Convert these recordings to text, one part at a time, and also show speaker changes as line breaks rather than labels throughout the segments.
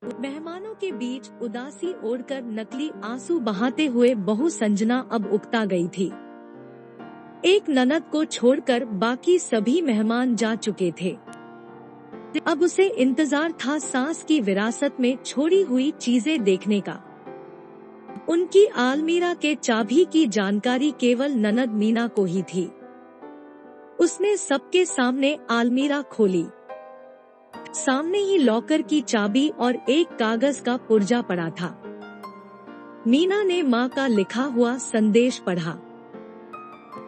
मेहमानों के बीच उदासी ओढ़कर नकली आंसू बहाते हुए बहू संजना अब उकता गई थी। एक ननद को छोड़कर बाकी सभी मेहमान जा चुके थे। अब उसे इंतजार था सास की विरासत में छोड़ी हुई चीजें देखने का। उनकी आलमीरा के चाबी की जानकारी केवल ननद मीना को ही थी। उसने सबके सामने आलमीरा खोली। सामने ही लॉकर की चाबी और एक कागज का पुर्जा पड़ा था। मीना ने माँ का लिखा हुआ संदेश पढ़ा।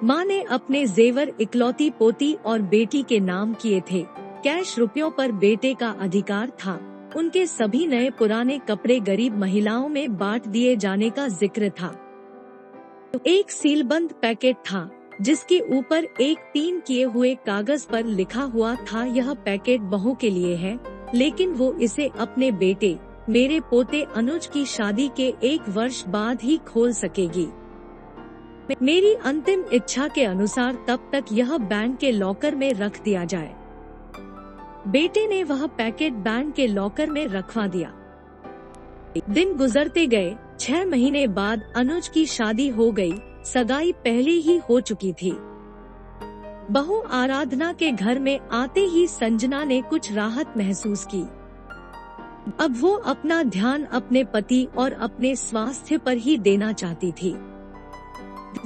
माँ ने अपने जेवर इकलौती पोती और बेटी के नाम किए थे। कैश रुपयों पर बेटे का अधिकार था। उनके सभी नए पुराने कपड़े गरीब महिलाओं में बांट दिए जाने का जिक्र था। एक सीलबंद पैकेट था जिसके ऊपर एक पिन किए हुए कागज पर लिखा हुआ था, यह पैकेट बहू के लिए है, लेकिन वो इसे अपने बेटे मेरे पोते अनुज की शादी के 1 वर्ष बाद ही खोल सकेगी। मेरी अंतिम इच्छा के अनुसार तब तक यह बैंक के लॉकर में रख दिया जाए। बेटे ने वह पैकेट बैंक के लॉकर में रखवा दिया। दिन गुजरते गए। 6 महीने बाद अनुज की शादी हो गई। सगाई पहले ही हो चुकी थी। बहू आराधना के घर में आते ही संजना ने कुछ राहत महसूस की। अब वो अपना ध्यान अपने पति और अपने स्वास्थ्य पर ही देना चाहती थी।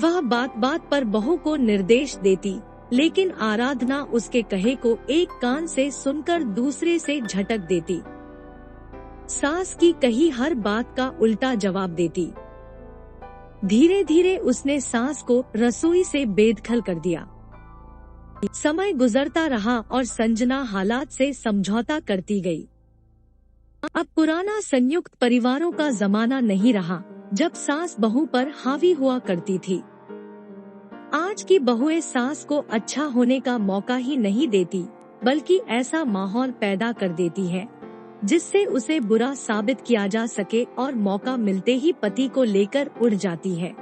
वह बात बात पर बहू को निर्देश देती, लेकिन आराधना उसके कहे को एक कान से सुनकर दूसरे से झटक देती। सास की कही हर बात का उल्टा जवाब देती। धीरे धीरे उसने सास को रसोई से बेदखल कर दिया। समय गुजरता रहा और संजना हालात से समझौता करती गई। अब पुराना संयुक्त परिवारों का जमाना नहीं रहा, जब सास बहू पर हावी हुआ करती थी। आज की बहुएं सास को अच्छा होने का मौका ही नहीं देती, बल्कि ऐसा माहौल पैदा कर देती है जिससे उसे बुरा साबित किया जा सके और मौका मिलते ही पति को लेकर उड़ जाती है।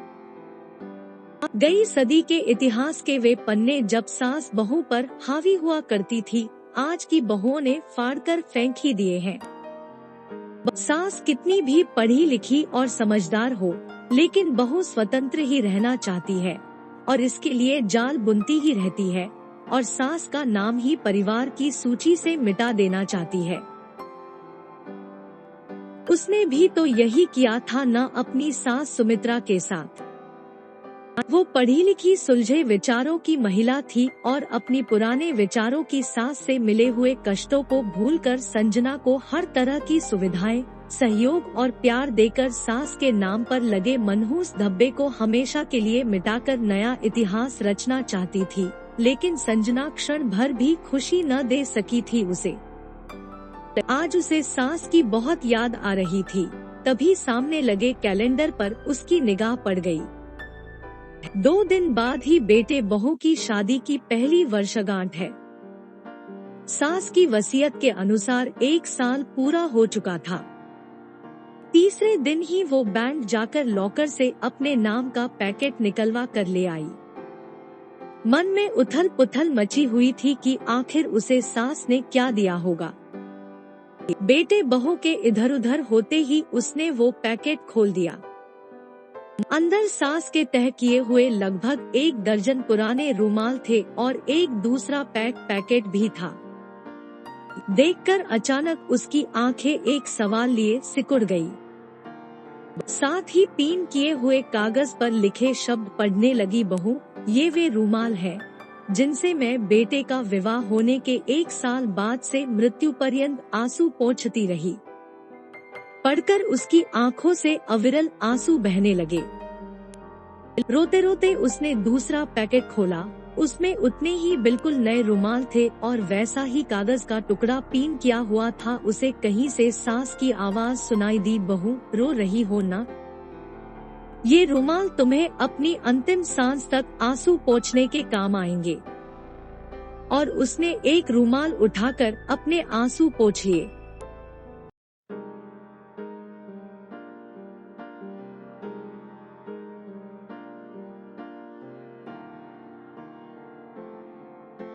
गई सदी के इतिहास के वे पन्ने जब सास बहू पर हावी हुआ करती थी, आज की बहुओं ने फाड़कर फेंक ही दिए हैं। सास कितनी भी पढ़ी लिखी और समझदार हो, लेकिन बहू स्वतंत्र ही रहना चाहती है और इसके लिए जाल बुनती ही रहती है और सास का नाम ही परिवार की सूची से मिटा देना चाहती है। उसने भी तो यही किया था न अपनी सास सुमित्रा के साथ। वो पढ़ी लिखी सुलझे विचारों की महिला थी और अपनी पुराने विचारों की सास से मिले हुए कष्टों को भूलकर संजना को हर तरह की सुविधाएं, सहयोग और प्यार देकर सास के नाम पर लगे मनहूस धब्बे को हमेशा के लिए मिटाकर नया इतिहास रचना चाहती थी। लेकिन संजना क्षण भर भी खुशी न दे सकी थी उसे। आज उसे सास की बहुत याद आ रही थी। तभी सामने लगे कैलेंडर पर उसकी निगाह पड़ गई। 2 दिन बाद ही बेटे बहू की शादी की पहली वर्षगांठ है। सास की वसीयत के अनुसार 1 साल पूरा हो चुका था। तीसरे दिन ही वो बैंक जाकर लॉकर से अपने नाम का पैकेट निकलवा कर ले आई। मन में उथल पुथल मची हुई थी कि आखिर उसे सास ने क्या दिया होगा। बेटे बहू के इधर उधर होते ही उसने वो पैकेट खोल दिया। अंदर सास के तह किए हुए लगभग 1 दर्जन पुराने रुमाल थे और एक दूसरा पैकेट भी था। देखकर अचानक उसकी आंखें एक सवाल लिए सिकुड़ गई। साथ ही पिन किए हुए कागज पर लिखे शब्द पढ़ने लगी बहू, ये वे रुमाल है जिनसे मैं बेटे का विवाह होने के 1 साल बाद से मृत्यु पर्यंत आंसू पोंछती रही। पढ़कर उसकी आंखों से अविरल आंसू बहने लगे। रोते रोते उसने दूसरा पैकेट खोला। उसमें उतने ही बिल्कुल नए रुमाल थे और वैसा ही कागज का टुकड़ा पिन किया हुआ था। उसे कहीं से सास की आवाज सुनाई दी, बहू रो रही हो ना? ये रुमाल तुम्हें अपनी अंतिम सांस तक आंसू पोंछने के काम आएंगे। और उसने एक रुमाल उठाकर अपने आंसू पोंछ लिए।